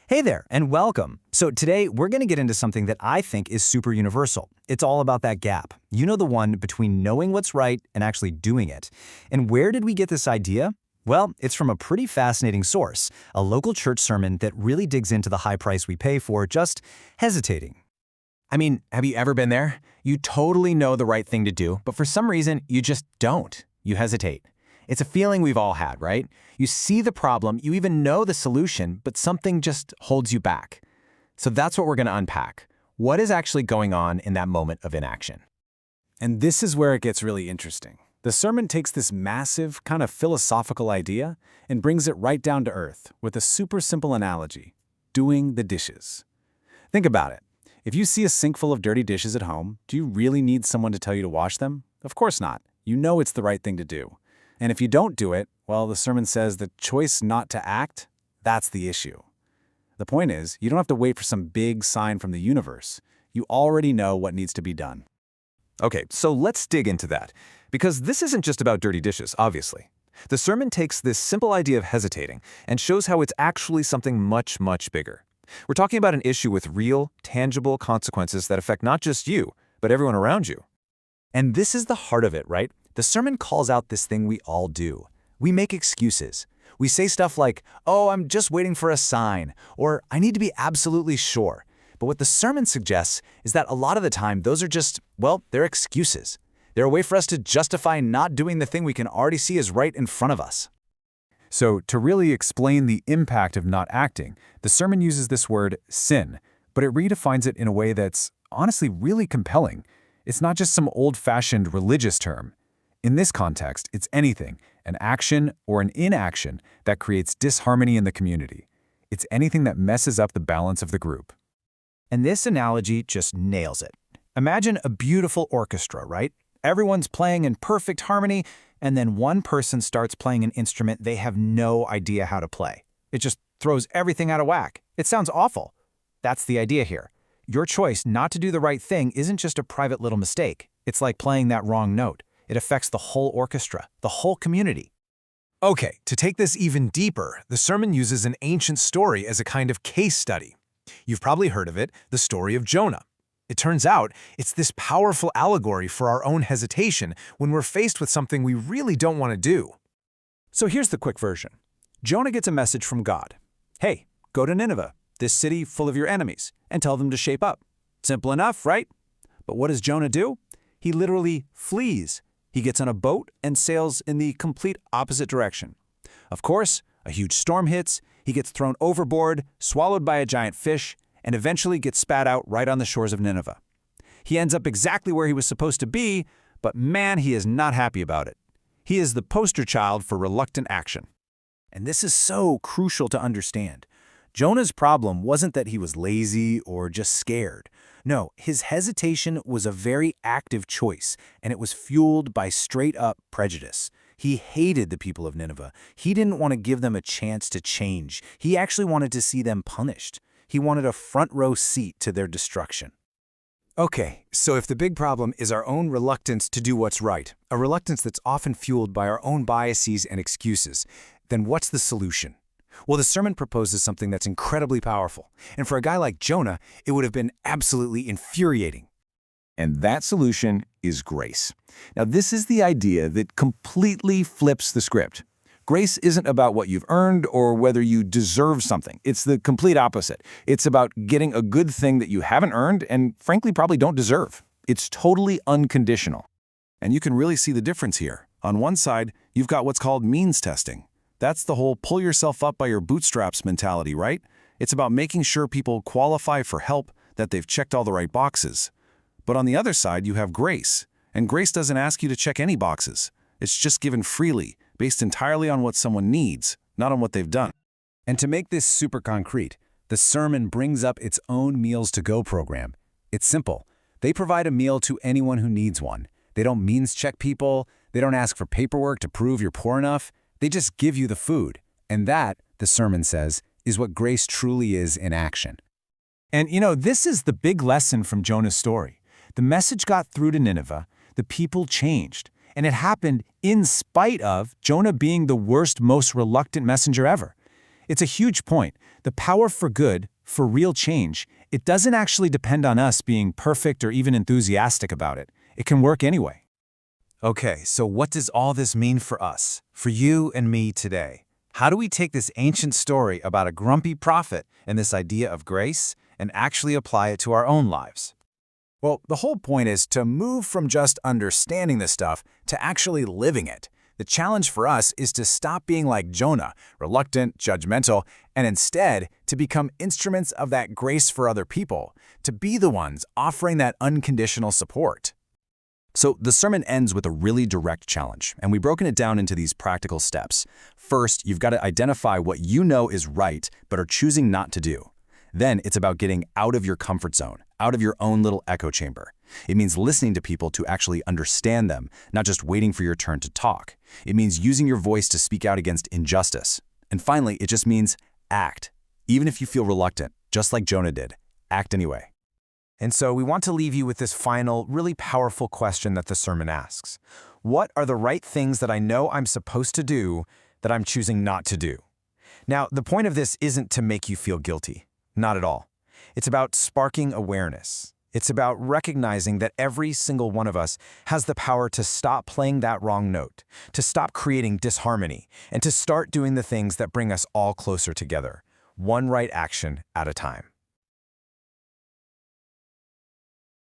Hey there, and welcome. So today, we're going to get into something that I think is super universal. It's all about that gap. You know, the one between knowing what's right and actually doing it. And where did we get this idea? Well, it's from a pretty fascinating source, a local church sermon that really digs into the high price we pay for just hesitating. I mean, have you ever been there? You totally know the right thing to do, but for some reason, you just don't. You hesitate. It's a feeling we've all had, right? You see the problem, you even know the solution, but something just holds you back. So that's what we're going to unpack. What is actually going on in that moment of inaction? And this is where it gets really interesting. The sermon takes this massive, kind of philosophical idea and brings it right down to earth with a super simple analogy: doing the dishes. Think about it. If you see a sink full of dirty dishes at home, do you really need someone to tell you to wash them? Of course not. You know it's the right thing to do. And if you don't do it, well, the sermon says the choice not to act, that's the issue. The point is, you don't have to wait for some big sign from the universe. You already know what needs to be done. Okay, so let's dig into that, because this isn't just about dirty dishes, obviously. The sermon takes this simple idea of hesitating and shows how it's actually something much, much bigger. We're talking about an issue with real, tangible consequences that affect not just you, but everyone around you. And this is the heart of it, right? The sermon calls out this thing we all do. We make excuses. We say stuff like, oh, I'm just waiting for a sign, or I need to be absolutely sure. But what the sermon suggests is that a lot of the time, those are just, well, they're excuses. They're a way for us to justify not doing the thing we can already see is right in front of us. So, to really explain the impact of not acting, the sermon uses this word, sin, but it redefines it in a way that's honestly really compelling. It's not just some old-fashioned religious term. In this context, it's anything, an action or an inaction that creates disharmony in the community. It's anything that messes up the balance of the group. And this analogy just nails it. Imagine a beautiful orchestra, right? Everyone's playing in perfect harmony, and then one person starts playing an instrument they have no idea how to play. It just throws everything out of whack. It sounds awful. That's the idea here. Your choice not to do the right thing isn't just a private little mistake. It's like playing that wrong note. It affects the whole orchestra, the whole community. Okay, to take this even deeper, the sermon uses an ancient story as a kind of case study. You've probably heard of it, the story of Jonah. It turns out it's this powerful allegory for our own hesitation when we're faced with something we really don't want to do. So here's the quick version. Jonah gets a message from God. Hey, go to Nineveh, this city full of your enemies, and tell them to shape up. Simple enough, right? But what does Jonah do? He literally flees. He gets on a boat and sails in the complete opposite direction. Of course, a huge storm hits, he gets thrown overboard, swallowed by a giant fish, and eventually gets spat out right on the shores of Nineveh. He ends up exactly where he was supposed to be, but man, he is not happy about it. He is the poster child for reluctant action. And this is so crucial to understand. Jonah's problem wasn't that he was lazy or just scared. No, his hesitation was a very active choice, and it was fueled by straight-up prejudice. He hated the people of Nineveh. He didn't want to give them a chance to change. He actually wanted to see them punished. He wanted a front-row seat to their destruction. Okay, so if the big problem is our own reluctance to do what's right, a reluctance that's often fueled by our own biases and excuses, then what's the solution? Well, the sermon proposes something that's incredibly powerful, and for a guy like Jonah, it would have been absolutely infuriating. And that solution is grace. Now, this is the idea that completely flips the script. Grace isn't about what you've earned or whether you deserve something. It's the complete opposite. It's about getting a good thing that you haven't earned and, frankly, probably don't deserve. It's totally unconditional. And you can really see the difference here. On one side, you've got what's called means testing. That's the whole pull yourself up by your bootstraps mentality, right? It's about making sure people qualify for help, that they've checked all the right boxes. But on the other side, you have grace. And grace doesn't ask you to check any boxes. It's just given freely, based entirely on what someone needs, not on what they've done. And to make this super concrete, the sermon brings up its own Meals to Go program. It's simple. They provide a meal to anyone who needs one. They don't means check people. They don't ask for paperwork to prove you're poor enough. They just give you the food. And that, the sermon says, is what grace truly is in action. And you know, this is the big lesson from Jonah's story. The message got through to Nineveh. The people changed. And it happened in spite of Jonah being the worst, most reluctant messenger ever. It's a huge point. The power for good, for real change, it doesn't actually depend on us being perfect or even enthusiastic about it. It can work anyway. Okay, so what does all this mean for us, for you and me today? How do we take this ancient story about a grumpy prophet and this idea of grace and actually apply it to our own lives? Well, the whole point is to move from just understanding this stuff to actually living it. The challenge for us is to stop being like Jonah, reluctant, judgmental, and instead to become instruments of that grace for other people, to be the ones offering that unconditional support. So the sermon ends with a really direct challenge, and we've broken it down into these practical steps. First, you've got to identify what you know is right but are choosing not to do. Then it's about getting out of your comfort zone, out of your own little echo chamber. It means listening to people to actually understand them, not just waiting for your turn to talk. It means using your voice to speak out against injustice. And finally, it just means act. Even if you feel reluctant, just like Jonah did, act anyway. And so we want to leave you with this final, really powerful question that the sermon asks. What are the right things that I know I'm supposed to do that I'm choosing not to do? Now, the point of this isn't to make you feel guilty. Not at all. It's about sparking awareness. It's about recognizing that every single one of us has the power to stop playing that wrong note, to stop creating disharmony, and to start doing the things that bring us all closer together, one right action at a time.